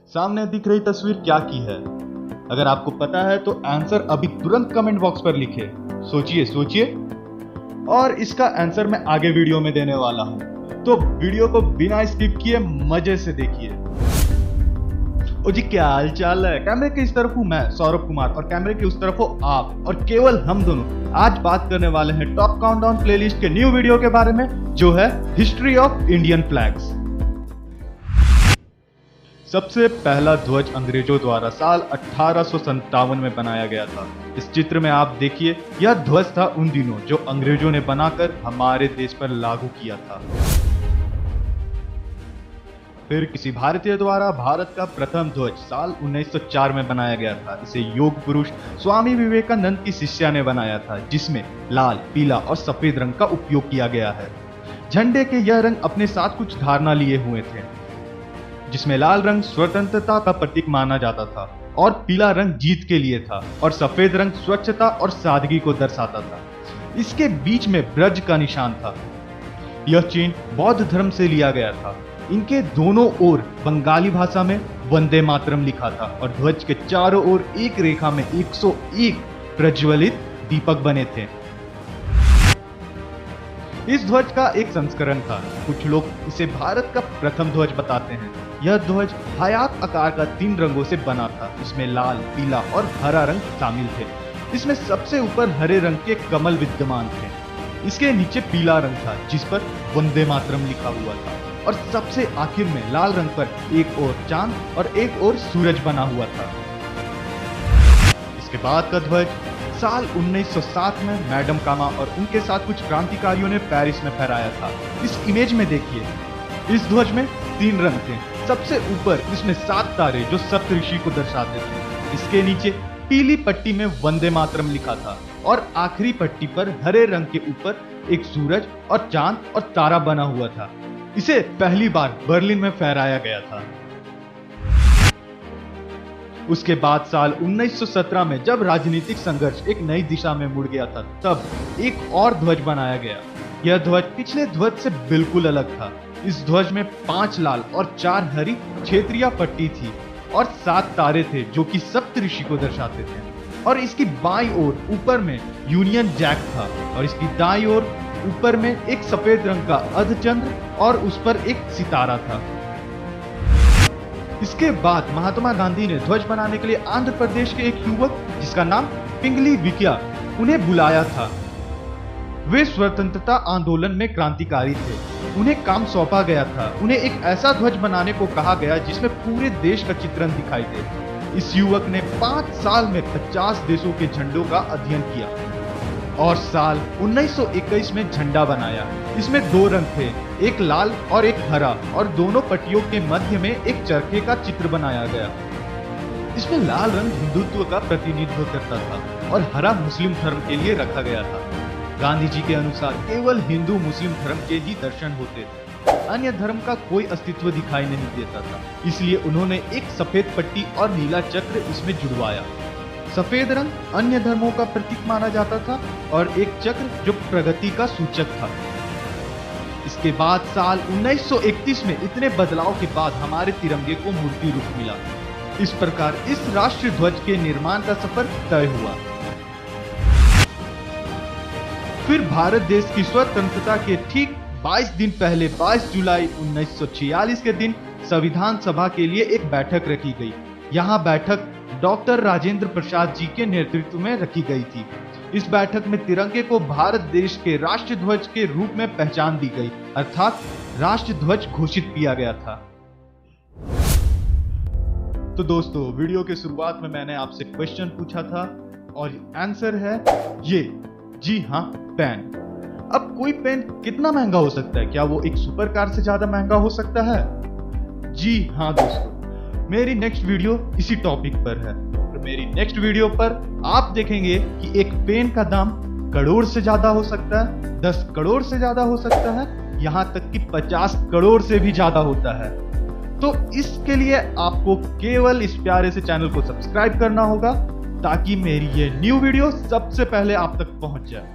सामने दिख रही तस्वीर क्या की है? अगर आपको पता है तो आंसर अभी तुरंत कमेंट बॉक्स पर लिखे। सोचिए सोचिए, और इसका आंसर मैं आगे वीडियो में देने वाला हूं, तो वीडियो को बिना स्किप किए मजे से देखिए। ओ जी, क्या हाल चाल है? कैमरे के इस तरफ हूं मैं सौरभ कुमार और कैमरे के उस तरफ हो आप, और केवल हम दोनों आज बात करने वाले हैं टॉप काउंटडाउन प्लेलिस्ट के न्यू वीडियो के बारे में, जो है हिस्ट्री ऑफ इंडियन फ्लैग्स। सबसे पहला ध्वज अंग्रेजों द्वारा साल 1857 में बनाया गया था। इस चित्र में आप देखिए, यह ध्वज था उन दिनों जो अंग्रेजों ने बनाकर हमारे देश पर लागू किया था। फिर किसी भारतीय द्वारा भारत का प्रथम ध्वज साल 1904 में बनाया गया था। इसे योग पुरुष स्वामी विवेकानंद की शिष्या ने बनाया था, जिसमें लाल, पीला और सफेद रंग का उपयोग किया गया है। झंडे के यह रंग अपने साथ कुछ धारणा लिए हुए थे, जिसमें लाल रंग स्वतंत्रता का प्रतीक माना जाता था और पीला रंग जीत के लिए था और सफेद रंग स्वच्छता और सादगी को दर्शाता था। इसके बीच में ब्रज का निशान था। यह चिन्ह बौद्ध धर्म से लिया गया था। इनके दोनों ओर बंगाली भाषा में वंदे मातरम लिखा था और ध्वज के चारों ओर एक रेखा में 101 प्रज्वलित दीपक बने थे। इस ध्वज का एक संस्करण था। कुछ लोग इसे भारत का प्रथम ध्वज बताते हैं। यह ध्वज हयात आकार का 3 रंगों से बना था। इसमें लाल, पीला और हरा रंग शामिल थे। इसमें सबसे ऊपर हरे रंग के कमल विद्यमान थे। इसके नीचे पीला रंग था, जिस पर वंदे मातरम लिखा हुआ था, और सबसे आखिर में लाल रंग पर एक ओर चांद और एक ओर सूरज बना हुआ था। इसके बाद का ध्वज साल 1907 में मैडम कामा और उनके साथ कुछ क्रांतिकारियों ने पेरिस में फहराया था। इस इमेज में देखिए, इस ध्वज में 3 रंग थे। सबसे ऊपर इसमें 7 तारे जो सप्तऋषि को दर्शाते थे। इसके नीचे पीली पट्टी में वंदे मातरम लिखा था और आखिरी पट्टी पर हरे रंग के ऊपर एक सूरज और चांद और तारा बना हुआ था। इसे पहली बार बर्लिन में फहराया गया था। उसके बाद साल 1917 में जब राजनीतिक संघर्ष एक नई दिशा में मुड़ गया था, तब एक और ध्वज बनाया गया। यह ध्वज पिछले ध्वज से बिल्कुल अलग था। इस ध्वज में 5 लाल और 4 हरी क्षेत्रीय पट्टी थी और 7 तारे थे, जो कि सप्तऋषि को दर्शाते थे। और इसकी बाईं ओर ऊपर में यूनियन जैक था और इसकी दाईं ओर ऊपर में एक सफेद रंग का अर्धचंद्र और उस पर एक सितारा था। इसके बाद महात्मा गांधी ने ध्वज बनाने के लिए आंध्र प्रदेश के एक युवक, जिसका नाम पिंगली विकिया, उन्हें बुलाया था। वे स्वतंत्रता आंदोलन में क्रांतिकारी थे। उन्हें काम सौंपा गया था। उन्हें एक ऐसा ध्वज बनाने को कहा गया जिसमें पूरे देश का चित्रण दिखाई दे। इस युवक ने 5 साल में 50 देशों के झंडों का अध्ययन किया और साल 1921 में झंडा बनाया। इसमें 2 रंग थे, एक लाल और एक हरा, और दोनों पट्टियों के मध्य में एक चरखे का चित्र बनाया गया। इसमें लाल रंग हिंदुत्व का प्रतिनिधित्व करता था और हरा मुस्लिम धर्म के लिए रखा गया था। गांधी जी के अनुसार केवल हिंदू मुस्लिम धर्म के ही दर्शन होते थे, अन्य धर्म का कोई अस्तित्व दिखाई नहीं देता था। इसलिए उन्होंने एक सफेद पट्टी और नीला चक्र इसमें जुड़वाया। सफेद रंग अन्य धर्मों का प्रतीक माना जाता था और एक चक्र जो प्रगति का सूचक था। इसके बाद साल 1931 में इतने बदलाव के बाद हमारे तिरंगे को मूर्ति रूप मिला। इस प्रकार इस राष्ट्रीय ध्वज के निर्माण का सफर तय हुआ। फिर भारत देश की स्वतंत्रता के ठीक 22 दिन पहले 22 जुलाई 1946 के दिन संविधान सभा के लिए एक बैठक रखी गई। यहाँ बैठक डॉक्टर राजेंद्र प्रसाद जी के नेतृत्व में रखी गई थी। इस बैठक में तिरंगे को भारत देश के राष्ट्रीय ध्वज के रूप में पहचान दी गई, अर्थात राष्ट्रीय ध्वज घोषित किया गया था। तो दोस्तों, वीडियो के शुरुआत में मैंने आपसे क्वेश्चन पूछा था और आंसर है ये, जी हाँ, पेन। अब कोई पेन कितना महंगा हो सकता है? क्या वो एक सुपर कार से ज्यादा महंगा हो सकता है? जी हाँ दोस्तों, मेरी नेक्स्ट वीडियो इसी टॉपिक पर है। और मेरी नेक्स्ट वीडियो पर आप देखेंगे कि एक पेन का दाम करोड़ से ज्यादा हो सकता है, 10 करोड़ से ज्यादा हो सकता है, यहाँ तक कि 50 करोड़ से भी ज्यादा होता है। तो इसके लिए आपको केवल इस प्यारे से चैनल को सब्सक्राइब करना होगा, ताकि मेरी ये न्यू वीडियो सबसे पहले आप तक पहुंच जाए।